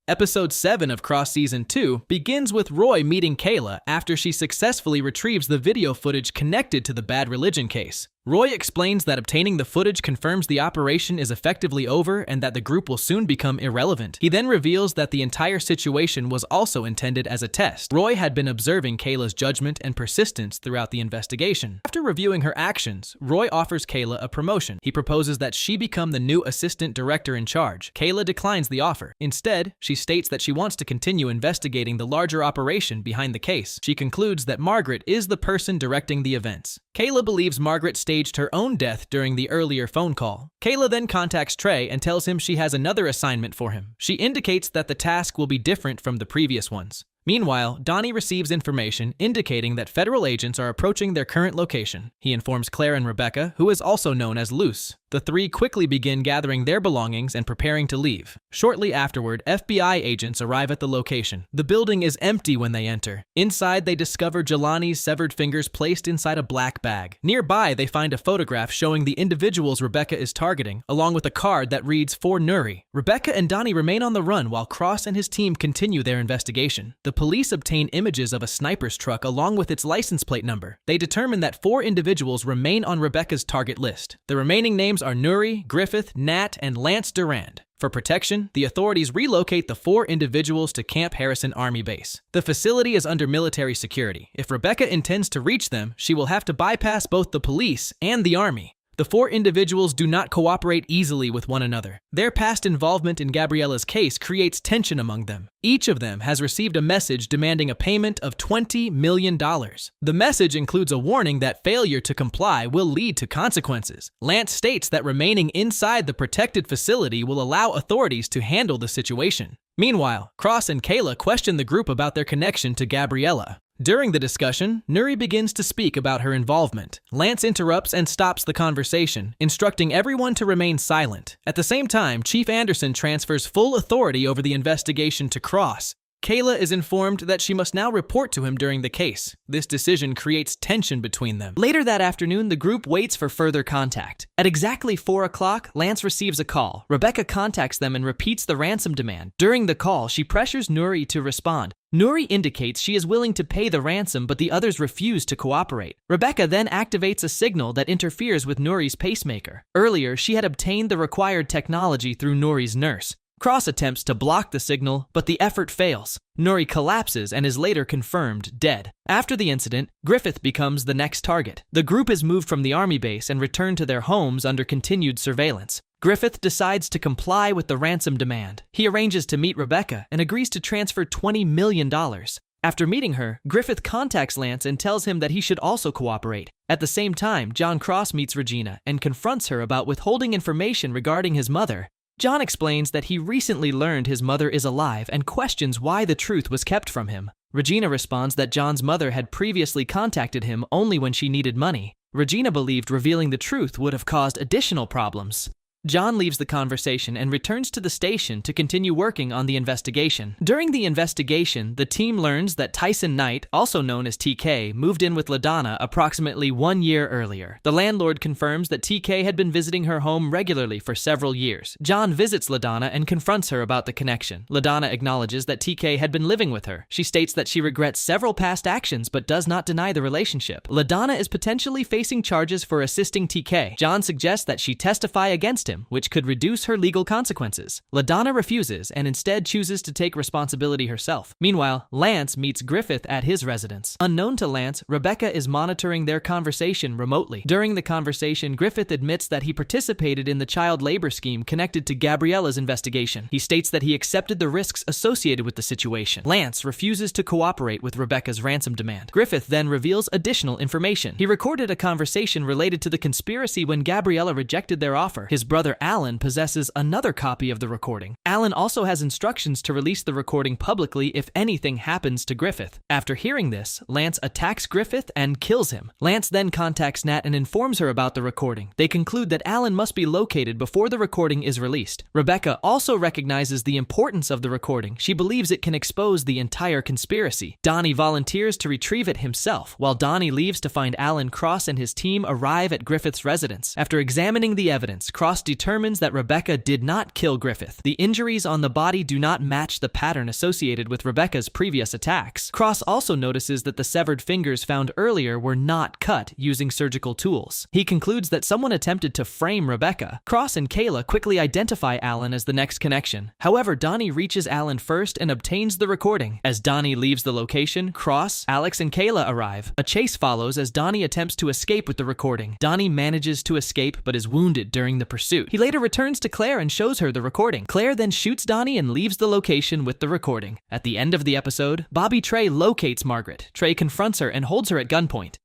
Episode 7 of Cross Season 2 begins with Roy meeting Kayla after she successfully retrieves the video footage connected to the Bad Religion case. Roy explains that obtaining the footage confirms the operation is effectively over and that the group will soon become irrelevant. He then reveals that the entire situation was also intended as a test. Roy had been observing Kayla's judgment and persistence throughout the investigation. After reviewing her actions, Roy offers Kayla a promotion. He proposes that she become the new assistant director in charge. Kayla declines the offer. Instead, she states that she wants to continue investigating the larger operation behind the case. She concludes that Margaret is the person directing the events. Kayla believes Margaret staged her own death during the earlier phone call. Kayla then contacts Trey and tells him she has another assignment for him. She indicates that the task will be different from the previous ones. Meanwhile, Donnie receives information indicating that federal agents are approaching their current location. He informs Claire and Rebecca, who is also known as Luce. The three quickly begin gathering their belongings and preparing to leave. Shortly afterward, FBI agents arrive at the location. The building is empty when they enter. Inside, they discover Jelani's severed fingers placed inside a black bag. Nearby, they find a photograph showing the individuals Rebecca is targeting, along with a card that reads, "For Nuri." Rebecca and Donnie remain on the run while Cross and his team continue their investigation. The police obtain images of a sniper's truck along with its license plate number. They determine that 4 individuals remain on Rebecca's target list. The remaining names are Nuri, Griffith, Nat, and Lance Durand. For protection, the authorities relocate the 4 individuals to Camp Harrison Army Base. The facility is under military security. If Rebecca intends to reach them, she will have to bypass both the police and the army. The 4 individuals do not cooperate easily with one another. Their past involvement in Gabriella's case creates tension among them. Each of them has received a message demanding a payment of $20 million. The message includes a warning that failure to comply will lead to consequences. Lance states that remaining inside the protected facility will allow authorities to handle the situation. Meanwhile, Cross and Kayla question the group about their connection to Gabriella. During the discussion, Nuri begins to speak about her involvement. Lance interrupts and stops the conversation, instructing everyone to remain silent. At the same time, Chief Anderson transfers full authority over the investigation to Cross. Kayla is informed that she must now report to him during the case. This decision creates tension between them. Later that afternoon, the group waits for further contact. At exactly 4 o'clock, Lance receives a call. Rebecca contacts them and repeats the ransom demand. During the call, she pressures Nuri to respond. Nuri indicates she is willing to pay the ransom, but the others refuse to cooperate. Rebecca then activates a signal that interferes with Nuri's pacemaker. Earlier, she had obtained the required technology through Nuri's nurse. Cross attempts to block the signal, but the effort fails. Nuri collapses and is later confirmed dead. After the incident, Griffith becomes the next target. The group is moved from the army base and returned to their homes under continued surveillance. Griffith decides to comply with the ransom demand. He arranges to meet Rebecca and agrees to transfer $20 million. After meeting her, Griffith contacts Lance and tells him that he should also cooperate. At the same time, John Cross meets Regina and confronts her about withholding information regarding his mother. John explains that he recently learned his mother is alive and questions why the truth was kept from him. Regina responds that John's mother had previously contacted him only when she needed money. Regina believed revealing the truth would have caused additional problems. John leaves the conversation and returns to the station to continue working on the investigation. During the investigation, the team learns that Tyson Knight, also known as TK, moved in with LaDonna approximately 1 year earlier. The landlord confirms that TK had been visiting her home regularly for several years. John visits LaDonna and confronts her about the connection. LaDonna acknowledges that TK had been living with her. She states that she regrets several past actions but does not deny the relationship. LaDonna is potentially facing charges for assisting TK. John suggests that she testify against him, which could reduce her legal consequences. LaDonna refuses and instead chooses to take responsibility herself. Meanwhile, Lance meets Griffith at his residence. Unknown to Lance, Rebecca is monitoring their conversation remotely. During the conversation, Griffith admits that he participated in the child labor scheme connected to Gabriella's investigation. He states that he accepted the risks associated with the situation. Lance refuses to cooperate with Rebecca's ransom demand. Griffith then reveals additional information. He recorded a conversation related to the conspiracy when Gabriella rejected their offer. His brother Alan possesses another copy of the recording. Alan also has instructions to release the recording publicly if anything happens to Griffith. After hearing this, Lance attacks Griffith and kills him. Lance then contacts Nat and informs her about the recording. They conclude that Alan must be located before the recording is released. Rebecca also recognizes the importance of the recording. She believes it can expose the entire conspiracy. Donnie volunteers to retrieve it himself, while Donnie leaves to find Alan. Cross and his team arrive at Griffith's residence. After examining the evidence, Cross determines that Rebecca did not kill Griffith. The injuries on the body do not match the pattern associated with Rebecca's previous attacks. Cross also notices that the severed fingers found earlier were not cut using surgical tools. He concludes that someone attempted to frame Rebecca. Cross and Kayla quickly identify Alan as the next connection. However, Donnie reaches Alan first and obtains the recording. As Donnie leaves the location, Cross, Alex, and Kayla arrive. A chase follows as Donnie attempts to escape with the recording. Donnie manages to escape but is wounded during the pursuit. He later returns to Claire and shows her the recording. Claire then shoots Donnie and leaves the location with the recording. At the end of the episode, Bobby Trey locates Margaret. Trey confronts her and holds her at gunpoint.